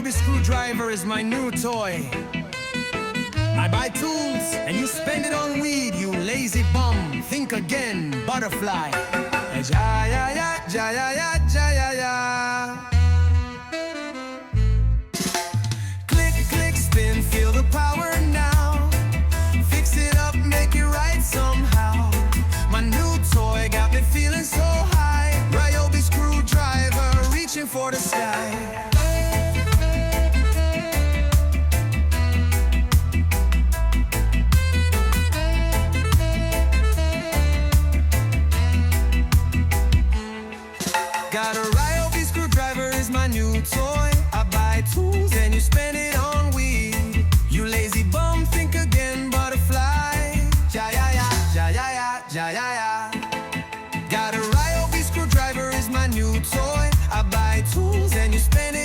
Ryobi Screwdriver is my new toy. I buy tools and you spend it on weed, you lazy bum. Think again, butterfly. Jaya, jaya, jaya. Click, click, spin, feel the power now. Fix it up, make it right somehow. My new toy got me feeling so high. Ryobi Screwdriver, reaching for the sky. Got a Ryobi Screwdriver is my new toy. I buy tools and you spend it on weed. You lazy bum, think again, butterfly. Jaya, jaya, jaya. Got a Ryobi Screwdriver is my new toy. I buy tools and you spend it